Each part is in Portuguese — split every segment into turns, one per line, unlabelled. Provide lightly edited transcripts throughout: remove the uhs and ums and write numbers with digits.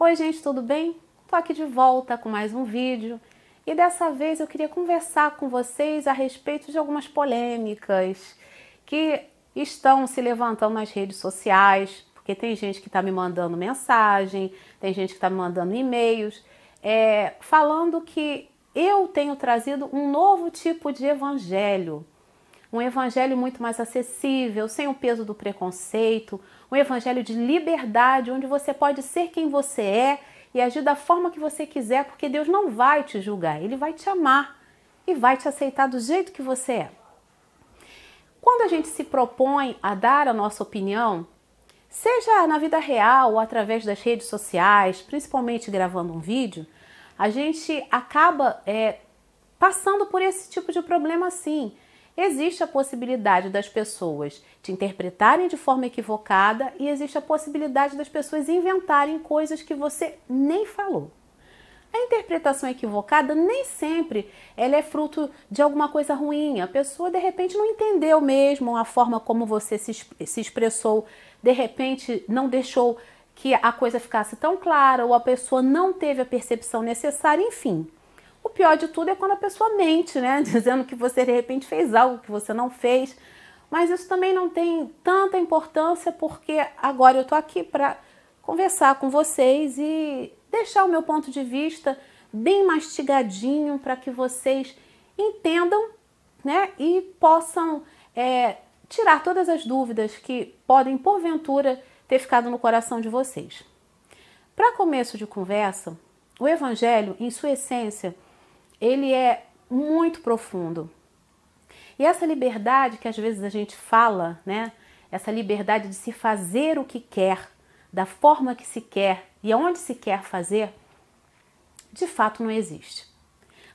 Oi gente, tudo bem? Tô aqui de volta com mais um vídeo e dessa vez eu queria conversar com vocês a respeito de algumas polêmicas que estão se levantando nas redes sociais, porque tem gente que está me mandando mensagem, tem gente que está me mandando e-mails, falando que eu tenho trazido um novo tipo de evangelho. Um evangelho muito mais acessível, sem o peso do preconceito, um evangelho de liberdade, onde você pode ser quem você é e agir da forma que você quiser, porque Deus não vai te julgar, Ele vai te amar e vai te aceitar do jeito que você é. Quando a gente se propõe a dar a nossa opinião, seja na vida real ou através das redes sociais, principalmente gravando um vídeo, a gente acaba passando por esse tipo de problema sim. Existe a possibilidade das pessoas te interpretarem de forma equivocada e existe a possibilidade das pessoas inventarem coisas que você nem falou. A interpretação equivocada nem sempre ela é fruto de alguma coisa ruim. A pessoa de repente não entendeu mesmo a forma como você se expressou, de repente não deixou que a coisa ficasse tão clara ou a pessoa não teve a percepção necessária, enfim. O pior de tudo é quando a pessoa mente, né? Dizendo que você de repente fez algo que você não fez. Mas isso também não tem tanta importância porque agora eu tô aqui para conversar com vocês e deixar o meu ponto de vista bem mastigadinho para que vocês entendam, né? E possam tirar todas as dúvidas que podem, porventura, ter ficado no coração de vocês. Para começo de conversa, o Evangelho, em sua essência, ele é muito profundo. E essa liberdade que às vezes a gente fala, né? Essa liberdade de se fazer o que quer, da forma que se quer e aonde se quer fazer, de fato não existe.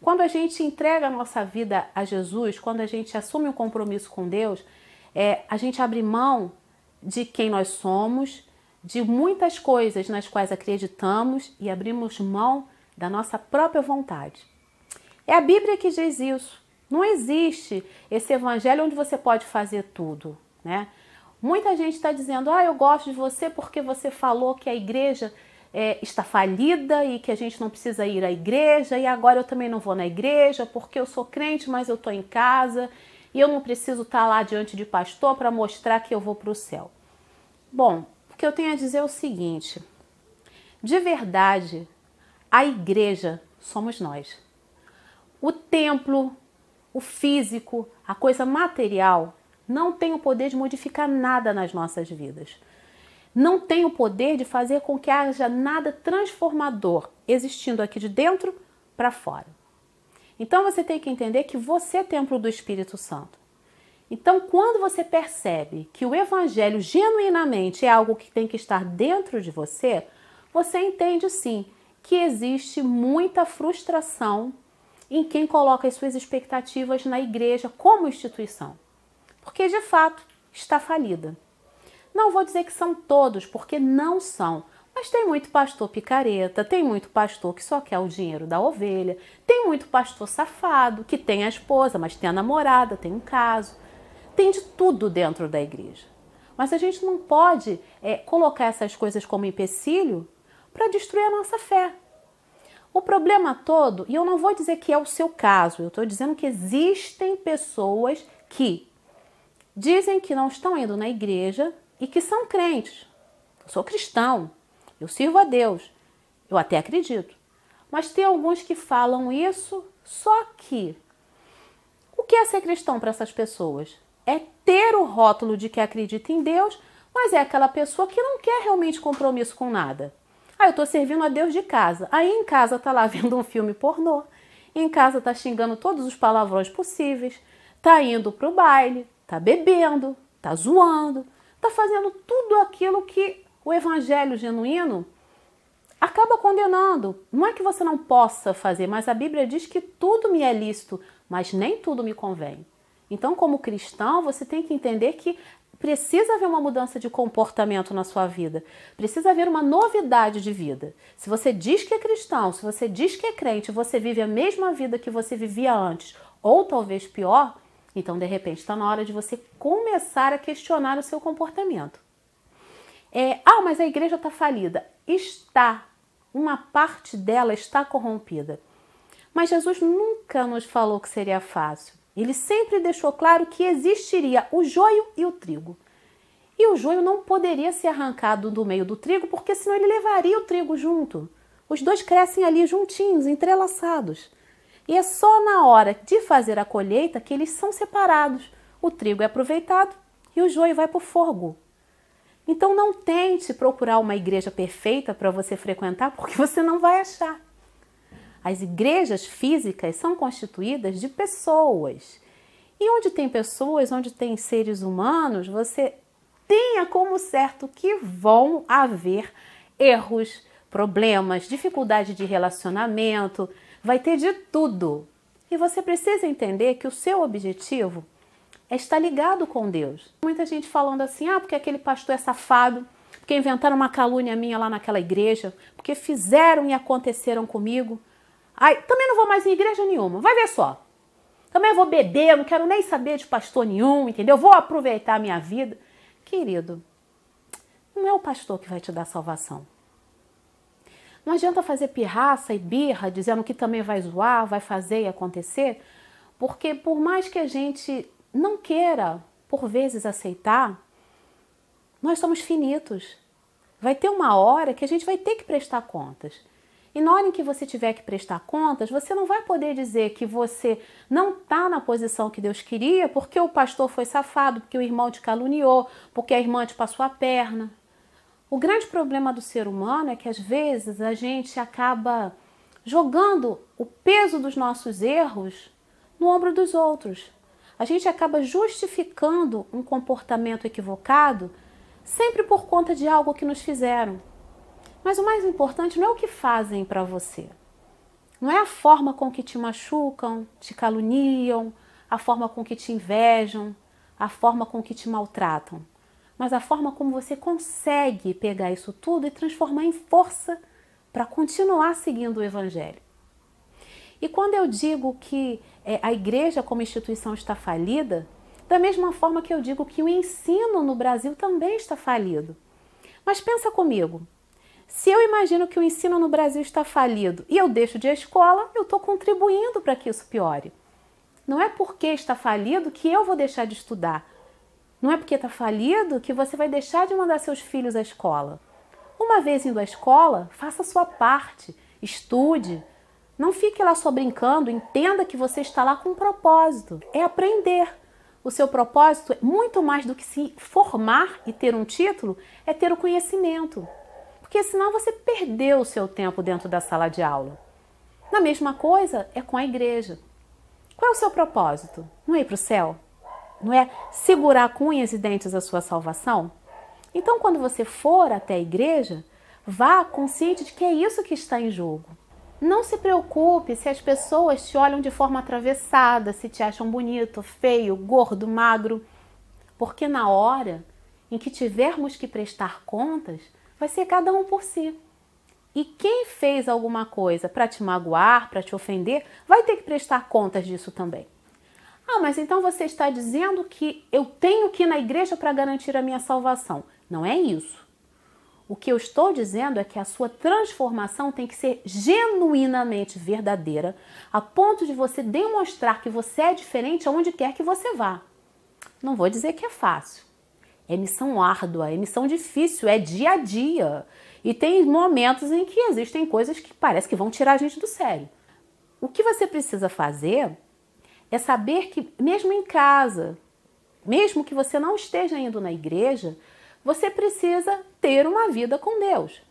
Quando a gente entrega a nossa vida a Jesus, quando a gente assume um compromisso com Deus, a gente abre mão de quem nós somos, de muitas coisas nas quais acreditamos e abrimos mão da nossa própria vontade. É a Bíblia que diz isso. Não existe esse evangelho onde você pode fazer tudo, né? Muita gente está dizendo, eu gosto de você porque você falou que a igreja está falida e que a gente não precisa ir à igreja e agora eu também não vou na igreja porque eu sou crente, mas eu estou em casa e eu não preciso estar lá diante de pastor para mostrar que eu vou para o céu. Bom, o que eu tenho a dizer é o seguinte, de verdade, a igreja somos nós. O templo, o físico, a coisa material não tem o poder de modificar nada nas nossas vidas. Não tem o poder de fazer com que haja nada transformador existindo aqui de dentro para fora. Então você tem que entender que você é templo do Espírito Santo. Então quando você percebe que o Evangelho genuinamente é algo que tem que estar dentro de você, você entende sim que existe muita frustração em quem coloca as suas expectativas na igreja como instituição. Porque, de fato, está falida. Não vou dizer que são todos, porque não são. Mas tem muito pastor picareta, tem muito pastor que só quer o dinheiro da ovelha, tem muito pastor safado, que tem a esposa, mas tem a namorada, tem um caso. Tem de tudo dentro da igreja. Mas a gente não pode colocar essas coisas como empecilho para destruir a nossa fé. O problema todo, e eu não vou dizer que é o seu caso, eu estou dizendo que existem pessoas que dizem que não estão indo na igreja e que são crentes. Eu sou cristão, eu sirvo a Deus, eu até acredito. Mas tem alguns que falam isso, só que o que é ser cristão para essas pessoas? É ter o rótulo de que acredita em Deus, mas é aquela pessoa que não quer realmente compromisso com nada. Eu estou servindo a Deus de casa. Aí em casa tá lá vendo um filme pornô. Em casa tá xingando todos os palavrões possíveis. Tá indo pro baile. Tá bebendo. Tá zoando. Tá fazendo tudo aquilo que o evangelho genuíno acaba condenando. Não é que você não possa fazer, mas a Bíblia diz que tudo me é lícito, mas nem tudo me convém. Então, como cristão, você tem que entender que precisa haver uma mudança de comportamento na sua vida. Precisa haver uma novidade de vida. Se você diz que é cristão, se você diz que é crente, você vive a mesma vida que você vivia antes, ou talvez pior, então de repente está na hora de você começar a questionar o seu comportamento. Mas a igreja está falida. Está. uma parte dela está corrompida. Mas Jesus nunca nos falou que seria fácil. Ele sempre deixou claro que existiria o joio e o trigo. E o joio não poderia ser arrancado do meio do trigo, porque senão ele levaria o trigo junto. Os dois crescem ali juntinhos, entrelaçados. E é só na hora de fazer a colheita que eles são separados. O trigo é aproveitado e o joio vai para o fogo. Então não tente procurar uma igreja perfeita para você frequentar, porque você não vai achar. As igrejas físicas são constituídas de pessoas. E onde tem pessoas, onde tem seres humanos, você tenha como certo que vão haver erros, problemas, dificuldade de relacionamento, vai ter de tudo. E você precisa entender que o seu objetivo é estar ligado com Deus. Muita gente falando assim, porque aquele pastor é safado, porque inventaram uma calúnia minha lá naquela igreja, porque fizeram e aconteceram comigo. Também não vou mais em igreja nenhuma, vai ver só. Também vou beber, não quero nem saber de pastor nenhum, entendeu? Vou aproveitar a minha vida. Querido, não é o pastor que vai te dar salvação. Não adianta fazer pirraça e birra, dizendo que também vai zoar, vai fazer e acontecer, porque por mais que a gente não queira, por vezes, aceitar, nós somos finitos. Vai ter uma hora que a gente vai ter que prestar contas. E na hora em que você tiver que prestar contas, você não vai poder dizer que você não está na posição que Deus queria porque o pastor foi safado, porque o irmão te caluniou, porque a irmã te passou a perna. O grande problema do ser humano é que às vezes a gente acaba jogando o peso dos nossos erros no ombro dos outros. A gente acaba justificando um comportamento equivocado sempre por conta de algo que nos fizeram. Mas o mais importante não é o que fazem para você. Não é a forma com que te machucam, te caluniam, a forma com que te invejam, a forma com que te maltratam. Mas a forma como você consegue pegar isso tudo e transformar em força para continuar seguindo o Evangelho. E quando eu digo que a igreja como instituição está falida, da mesma forma que eu digo que o ensino no Brasil também está falido. Mas pensa comigo. Se eu imagino que o ensino no Brasil está falido e eu deixo de ir à escola, eu estou contribuindo para que isso piore. Não é porque está falido que eu vou deixar de estudar. Não é porque está falido que você vai deixar de mandar seus filhos à escola. Uma vez indo à escola, faça a sua parte, estude. Não fique lá só brincando, entenda que você está lá com um propósito. É aprender. O seu propósito, muito mais do que se formar e ter um título, é ter o conhecimento. Porque senão você perdeu o seu tempo dentro da sala de aula. Na mesma coisa é com a igreja. Qual é o seu propósito? Não é ir para o céu? Não é segurar com unhas e dentes a sua salvação? Então, quando você for até a igreja, vá consciente de que é isso que está em jogo. Não se preocupe se as pessoas te olham de forma atravessada, se te acham bonito, feio, gordo, magro, porque na hora em que tivermos que prestar contas, vai ser cada um por si. E quem fez alguma coisa para te magoar, para te ofender, vai ter que prestar contas disso também. Mas então você está dizendo que eu tenho que ir na igreja para garantir a minha salvação. Não é isso. O que eu estou dizendo é que a sua transformação tem que ser genuinamente verdadeira, a ponto de você demonstrar que você é diferente aonde quer que você vá. Não vou dizer que é fácil. É missão árdua, é missão difícil, é dia a dia. E tem momentos em que existem coisas que parece que vão tirar a gente do sério. O que você precisa fazer é saber que mesmo em casa, mesmo que você não esteja indo na igreja, você precisa ter uma vida com Deus.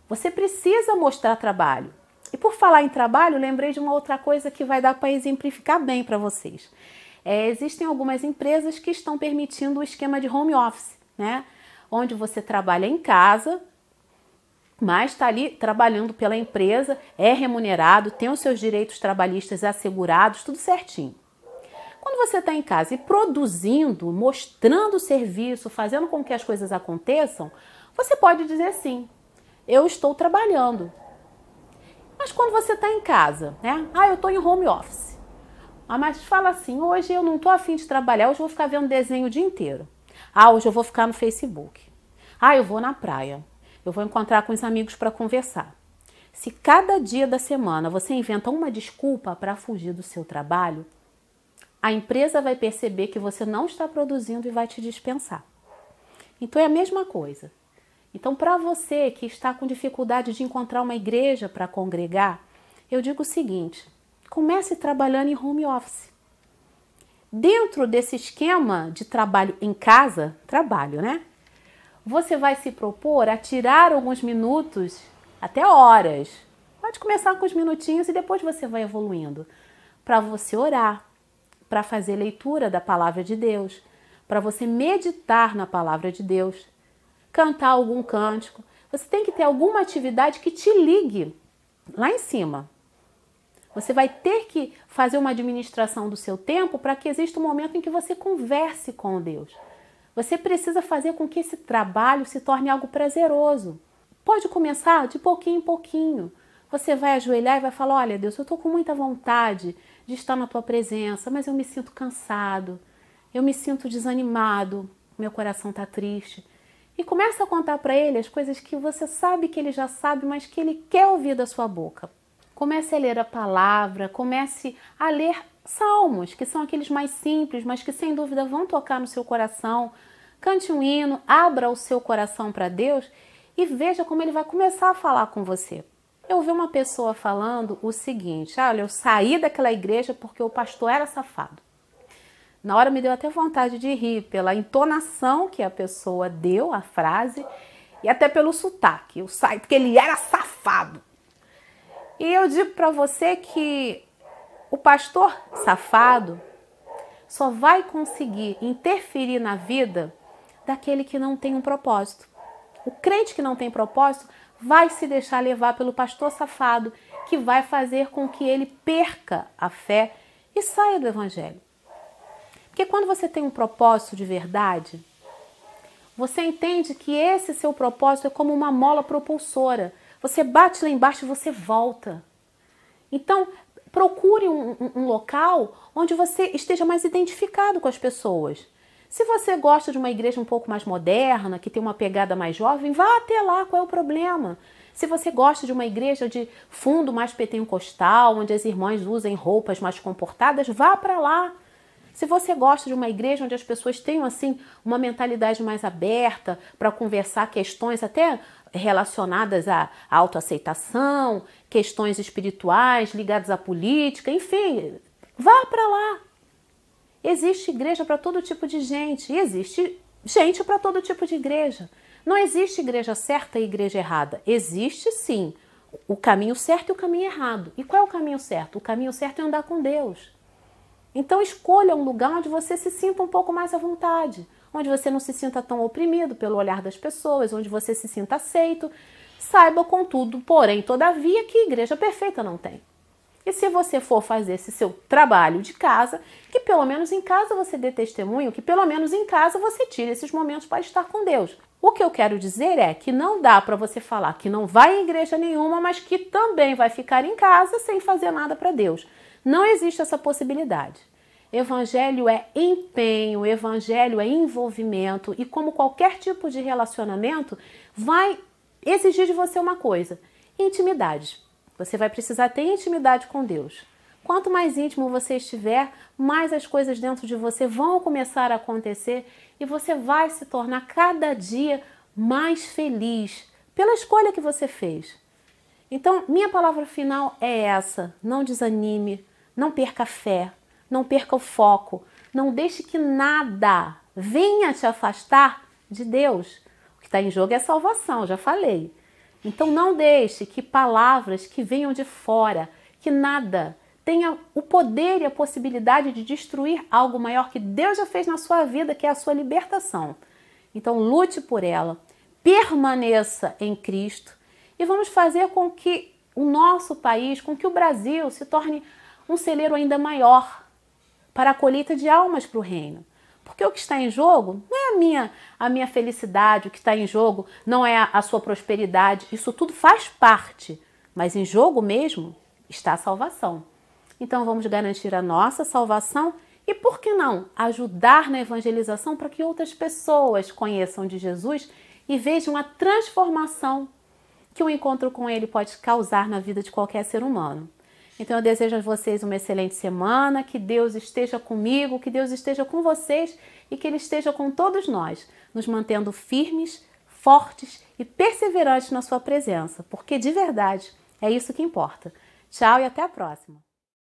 Você precisa mostrar trabalho. E por falar em trabalho, lembrei de uma outra coisa que vai dar para exemplificar bem para vocês. Existem algumas empresas que estão permitindo o esquema de home office, né? Onde você trabalha em casa, mas está ali trabalhando pela empresa, é remunerado, tem os seus direitos trabalhistas assegurados, tudo certinho. Quando você está em casa e produzindo, mostrando o serviço, fazendo com que as coisas aconteçam, você pode dizer sim, eu estou trabalhando. Mas quando você está em casa, né? Eu estou em home office. Mas fala assim, hoje eu não estou afim de trabalhar, hoje eu vou ficar vendo desenho o dia inteiro. Hoje eu vou ficar no Facebook. Eu vou na praia. Eu vou encontrar com os amigos para conversar. Se cada dia da semana você inventa uma desculpa para fugir do seu trabalho, a empresa vai perceber que você não está produzindo e vai te dispensar. Então é a mesma coisa. Então, para você que está com dificuldade de encontrar uma igreja para congregar, eu digo o seguinte: comece trabalhando em home office. Dentro desse esquema de trabalho em casa, né? Você vai se propor a tirar alguns minutos, até horas. Pode começar com uns minutinhos e depois você vai evoluindo. Para você orar, para fazer leitura da palavra de Deus, para você meditar na palavra de Deus, cantar algum cântico. Você tem que ter alguma atividade que te ligue lá em cima. Você vai ter que fazer uma administração do seu tempo para que exista um momento em que você converse com Deus. Você precisa fazer com que esse trabalho se torne algo prazeroso. Pode começar de pouquinho em pouquinho. Você vai ajoelhar e vai falar: olha, Deus, eu estou com muita vontade de estar na tua presença, mas eu me sinto cansado, eu me sinto desanimado, meu coração está triste. E começa a contar para ele as coisas que você sabe que ele já sabe, mas que ele quer ouvir da sua boca. Comece a ler a palavra, comece a ler salmos, que são aqueles mais simples, mas que sem dúvida vão tocar no seu coração. Cante um hino, abra o seu coração para Deus e veja como ele vai começar a falar com você. Eu ouvi uma pessoa falando o seguinte: olha, eu saí daquela igreja porque o pastor era safado. Na hora me deu até vontade de rir pela entonação que a pessoa deu à frase e até pelo sotaque. Eu saí porque ele era safado. E eu digo para você que o pastor safado só vai conseguir interferir na vida daquele que não tem um propósito. O crente que não tem propósito vai se deixar levar pelo pastor safado, que vai fazer com que ele perca a fé e saia do evangelho. Porque quando você tem um propósito de verdade, você entende que esse seu propósito é como uma mola propulsora. Você bate lá embaixo e você volta. Então, procure um local onde você esteja mais identificado com as pessoas. Se você gosta de uma igreja um pouco mais moderna, que tem uma pegada mais jovem, vá até lá, qual é o problema? Se você gosta de uma igreja de fundo mais pentecostal, onde as irmãs usem roupas mais comportadas, vá para lá. Se você gosta de uma igreja onde as pessoas tenham assim uma mentalidade mais aberta para conversar questões até relacionadas à autoaceitação, questões espirituais ligadas à política, enfim, vá para lá. Existe igreja para todo tipo de gente e existe gente para todo tipo de igreja. Não existe igreja certa e igreja errada. Existe sim o caminho certo e o caminho errado. E qual é o caminho certo? O caminho certo é andar com Deus. Então escolha um lugar onde você se sinta um pouco mais à vontade, onde você não se sinta tão oprimido pelo olhar das pessoas, onde você se sinta aceito. Saiba, contudo, porém, todavia, que igreja perfeita não tem. E se você for fazer esse seu trabalho de casa, que pelo menos em casa você dê testemunho, que pelo menos em casa você tire esses momentos para estar com Deus. O que eu quero dizer é que não dá para você falar que não vai em igreja nenhuma, mas que também vai ficar em casa sem fazer nada para Deus. Não existe essa possibilidade. Evangelho é empenho, evangelho é envolvimento e, como qualquer tipo de relacionamento, vai exigir de você uma coisa: intimidade. Você vai precisar ter intimidade com Deus. Quanto mais íntimo você estiver, mais as coisas dentro de você vão começar a acontecer e você vai se tornar cada dia mais feliz pela escolha que você fez. Então, minha palavra final é essa: não desanime, não perca a fé, não perca o foco, não deixe que nada venha te afastar de Deus. O que está em jogo é a salvação, já falei. Então não deixe que palavras que venham de fora, que nada tenha o poder e a possibilidade de destruir algo maior que Deus já fez na sua vida, que é a sua libertação. Então lute por ela, permaneça em Cristo e vamos fazer com que o nosso país, com que o Brasil se torne um celeiro ainda maior para a colheita de almas para o reino. Porque o que está em jogo não é a minha felicidade, o que está em jogo não é a sua prosperidade, isso tudo faz parte, mas em jogo mesmo está a salvação. Então vamos garantir a nossa salvação e, por que não, ajudar na evangelização para que outras pessoas conheçam de Jesus e vejam a transformação que um encontro com Ele pode causar na vida de qualquer ser humano. Então eu desejo a vocês uma excelente semana, que Deus esteja comigo, que Deus esteja com vocês e que Ele esteja com todos nós, nos mantendo firmes, fortes e perseverantes na sua presença, porque de verdade é isso que importa. Tchau e até a próxima!